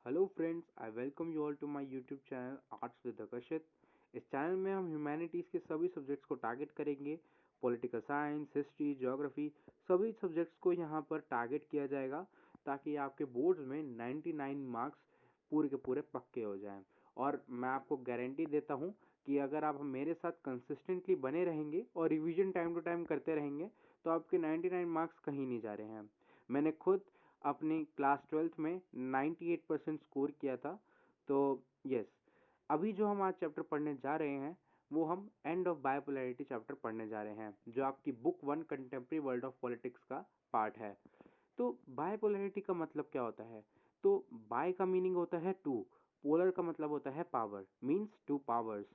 Hello friends, I welcome you all to my YouTube channel arts with Akarshit. इस channel में हम humanities के सभी सब्जेक्ट्स को टारगेट करेंगे। पॉलिटिकल साइंस, हिस्ट्री, ज्योग्राफी, सभी सब्जेक्ट्स को यहाँ पर टारगेट किया जाएगा ताकि आपके बोर्ड्स में 99 मार्क्स पूरे के पूरे पक्के हो जाएं। और मैं आपको गारंटी देता हूँ कि अगर आप मेरे साथ कंसिस्टेंटली बने रहेंगे और रिवीजन टाइम टू टाइम करते रहेंगे तो आपके 99 मार्क्स कहीं नहीं जा रहे हैं। मैंने खुद अपनी क्लास 12th में 98% स्कोर किया था। तो यस, अभी जो हम आज चैप्टर पढ़ने जा रहे हैं वो हम एंड ऑफ बायोपोलैरिटी चैप्टर पढ़ने जा रहे हैं, जो आपकी book 1 contemporary world of politics का पार्ट है। तो बायोपोलैरिटी का मतलब क्या होता है? तो बाय का मीनिंग होता है टू, पोलर का मतलब होता है power, means two powers.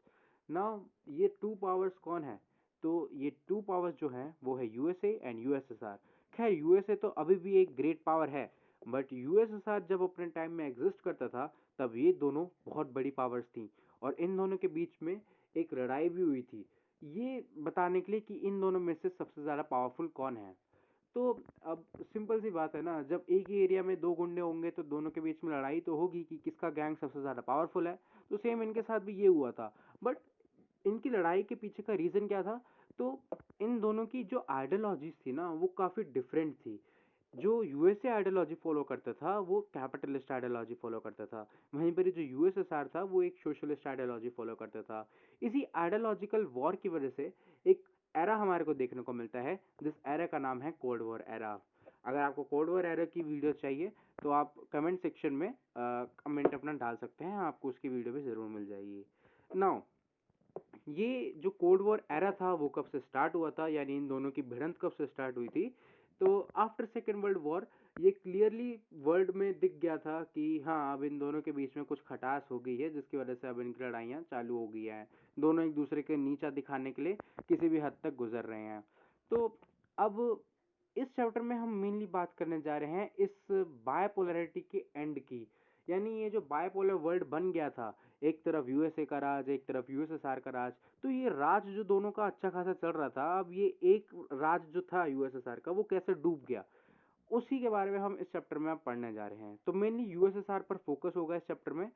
Now ये टू पावर्स कौन है? तो ये टू पावर्स जो हैं वो है यूएसए एंड यूएसएसआर। खैर, यूएसए तो अभी भी एक ग्रेट पावर है, बट यूएसएसआर जब अपने टाइम में एग्जिस्ट करता था तब ये दोनों बहुत बड़ी पावर्स थी और इन दोनों के बीच में एक लड़ाई भी हुई थी, ये बताने के लिए कि इन दोनों में से सबसे ज़्यादा पावरफुल कौन है। तो अब सिंपल सी बात है ना, जब एक ही एरिया में दो गुंडे होंगे तो दोनों के बीच में लड़ाई तो होगी कि किसका गैंग सबसे ज़्यादा पावरफुल है। तो सेम इनके साथ भी ये हुआ था, बट इनकी लड़ाई के पीछे का रीज़न क्या था? तो इन दोनों की जो आइडियोलॉजीज थी ना वो काफ़ी डिफरेंट थी। जो यूएसए आइडियोलॉजी फॉलो करता था वो कैपिटलिस्ट आइडियोलॉजी फॉलो करता था, वहीं पर जो यूएसएसआर था वो एक सोशलिस्ट आइडियोलॉजी फॉलो करता था। इसी आइडियोलॉजिकल वॉर की वजह से एक एरा हमारे को देखने को मिलता है, जिस एरा का नाम है कोल्ड वॉर एरा। अगर आपको कोल्ड वॉर एरा की वीडियो चाहिए तो आप कमेंट सेक्शन में कमेंट अपना डाल सकते हैं, आपको उसकी वीडियो भी ज़रूर मिल जाएगी। नाउ ये जो कोल्ड वॉर एरा था वो कब से स्टार्ट हुआ था, यानी इन दोनों की भिड़ंत कब से स्टार्ट हुई थी? तो आफ्टर सेकेंड वर्ल्ड वॉर ये क्लियरली वर्ल्ड में दिख गया था कि हाँ, अब इन दोनों के बीच में कुछ खटास हो गई है, जिसकी वजह से अब इनकी लड़ाइयाँ चालू हो गई हैं। दोनों एक दूसरे के नीचा दिखाने के लिए किसी भी हद तक गुजर रहे हैं। तो अब इस चैप्टर में हम मेनली बात करने जा रहे हैं इस बायपोलैरिटी के एंड की, यानी ये जो बायपोलर वर्ल्ड बन गया था, एक तरफ यूएसए का राज, एक तरफ यूएसएसआर का राज, तो ये राज जो दोनों का अच्छा खासा चल रहा था, अब ये एक राज जो था यूएसएसआर का वो कैसे डूब गया, उसी के बारे में हम इस चैप्टर में अब पढ़ने जा रहे हैं। तो मेनली यूएसएसआर पर फोकस होगा इस चैप्टर में।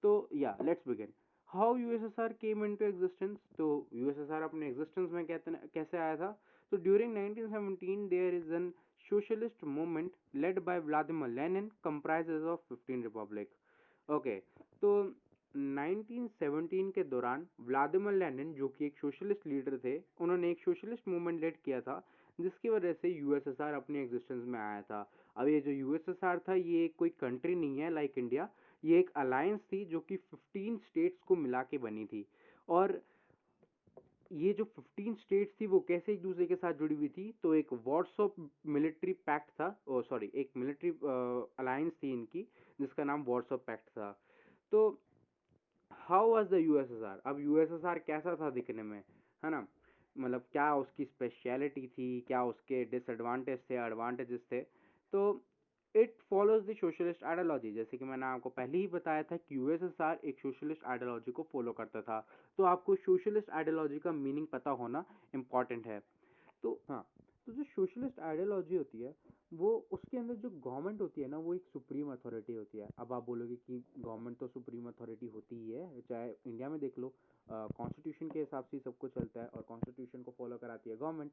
तो या let's begin. How USSR came into existence. तो यूएसएसआर अपने एग्जिस्टेंस में कैसे आया था? तो during 1917 there is an socialist movement led by Vladimir Lenin comprises of 15 republic. Okay, तो 1917 के दौरान व्लादिमीर लेनिन, जो कि एक सोशलिस्ट लीडर थे, उन्होंने एक सोशलिस्ट मूवमेंट लेड किया था जिसकी वजह से यूएसएसआर अपने एग्जिस्टेंस में आया था। अब ये जो यूएसएसआर था ये कोई कंट्री नहीं है लाइक इंडिया, ये एक अलायंस थी जो कि 15 स्टेट्स को मिला के बनी थी। और ये जो 15 स्टेट्स थी वो कैसे एक दूसरे के साथ जुड़ी हुई थी? तो एक वॉर्सो मिलिट्री पैक्ट था, ओ सॉरी, एक मिलिट्री अलायंस थी इनकी जिसका नाम वॉर्सो पैक्ट था। तो हाउ वाज द यूएसएसआर? अब यूएसएसआर कैसा था दिखने में, है ना? मतलब क्या उसकी स्पेशलिटी थी, क्या उसके डिसएडवांटेज थे, एडवांटेजेस थे? तो it follows the socialist ideology, जैसे कि मैंने आपको पहले ही बताया था कि यूएसएसआर एक सोशलिस्ट आइडियोलॉजी को फॉलो करता था। तो आपको सोशलिस्ट आइडियोलॉजी का मीनिंग पता होना इम्पॉर्टेंट है। तो हाँ, तो जो सोशलिस्ट आइडियोलॉजी होती है वो, उसके अंदर जो गवर्नमेंट होती है ना वो एक सुप्रीम अथॉरिटी होती है। अब आप बोलोगे कि गवर्नमेंट तो सुप्रीम अथॉरिटी होती ही है, चाहे इंडिया में देख लो, कॉन्स्टिट्यूशन के हिसाब से ही सब कुछ चलता है और कॉन्स्टिट्यूशन को फॉलो कराती है गवर्नमेंट।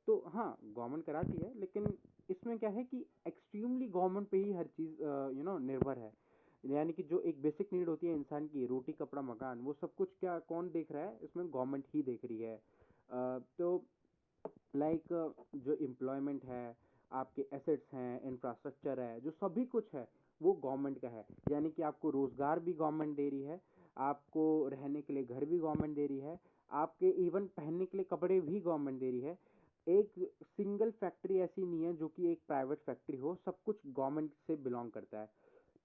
तो हाँ, गवर्नमेंट कराती है, लेकिन इसमें क्या है कि एक्सट्रीमली गवर्नमेंट पे ही हर चीज़ निर्भर है। यानी कि जो एक बेसिक नीड होती है इंसान की, रोटी कपड़ा मकान, वो सब कुछ क्या कौन देख रहा है? इसमें गवर्नमेंट ही देख रही है। तो लाइक जो एम्प्लॉयमेंट है, आपके एसेट्स हैं, इंफ्रास्ट्रक्चर है, जो सभी कुछ है वो गवर्नमेंट का है। यानी कि आपको रोज़गार भी गवर्नमेंट दे रही है, आपको रहने के लिए घर भी गवर्नमेंट दे रही है, आपके इवन पहनने के लिए कपड़े भी गवर्नमेंट दे रही है। एक सिंगल फैक्ट्री ऐसी नहीं है जो कि एक प्राइवेट फैक्ट्री हो, सब कुछ गवर्नमेंट से बिलोंग करता है।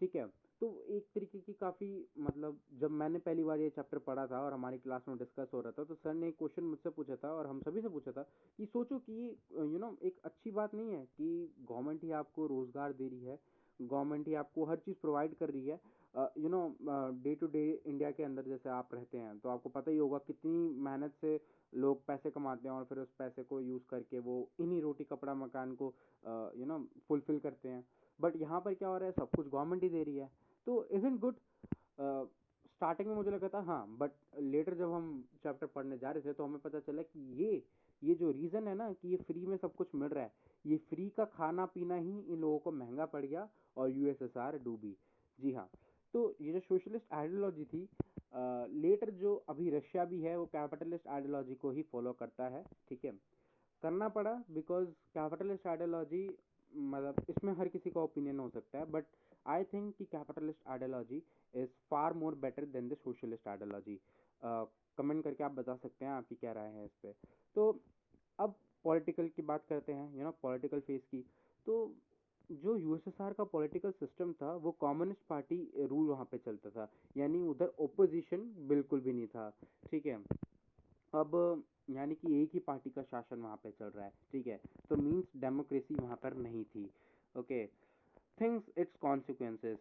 ठीक है। तो एक तरीके की काफ़ी, मतलब जब मैंने पहली बार ये चैप्टर पढ़ा था और हमारी क्लास में डिस्कस हो रहा था तो सर ने एक क्वेश्चन मुझसे पूछा था और हम सभी से पूछा था कि सोचो कि एक अच्छी बात नहीं है कि गवर्नमेंट ही आपको रोज़गार दे रही है, गवर्नमेंट ही आपको हर चीज़ प्रोवाइड कर रही है। डे टू डे इंडिया के अंदर जैसे आप रहते हैं तो आपको पता ही होगा कितनी मेहनत से लोग पैसे कमाते हैं और फिर उस पैसे को यूज़ करके वो इन्हीं रोटी कपड़ा मकान को फुलफिल करते हैं। बट यहाँ पर क्या हो रहा है, सब कुछ गवर्नमेंट ही दे रही है। तो इज़न्ट गुड। स्टार्टिंग में मुझे लगा था हाँ, बट लेटर जब हम चैप्टर पढ़ने जा रहे थे तो हमें पता चला कि ये जो रीज़न है ना कि ये फ्री में सब कुछ मिल रहा है, ये फ्री का खाना पीना ही इन लोगों को महंगा पड़ गया और यूएसएसआर डूबी। जी हाँ। तो ये जो सोशलिस्ट आइडियोलॉजी थी, लेटर जो अभी रशिया भी है वो कैपिटलिस्ट आइडियोलॉजी को ही फॉलो करता है, ठीक है। करना पड़ा बिकॉज कैपिटलिस्ट आइडियोलॉजी, मतलब इसमें हर किसी का ओपिनियन हो सकता है, बट आई थिंक कि capitalist ideology is far more better than the socialist ideology. Comment करके आप बता सकते हैं आपकी क्या राय है इस पे। तो अब पॉलिटिकल की बात करते हैं, पॉलिटिकल फेस की। तो जो यूएसएसआर का पॉलिटिकल सिस्टम था वो कम्युनिस्ट पार्टी रूल वहाँ पे चलता था, यानी उधर ओपोजिशन बिल्कुल भी नहीं था, ठीक है। अब यानी कि एक ही पार्टी का शासन वहाँ पे चल रहा है, ठीक है। तो मीन्स डेमोक्रेसी वहाँ पर नहीं थी। Okay, things it's consequences.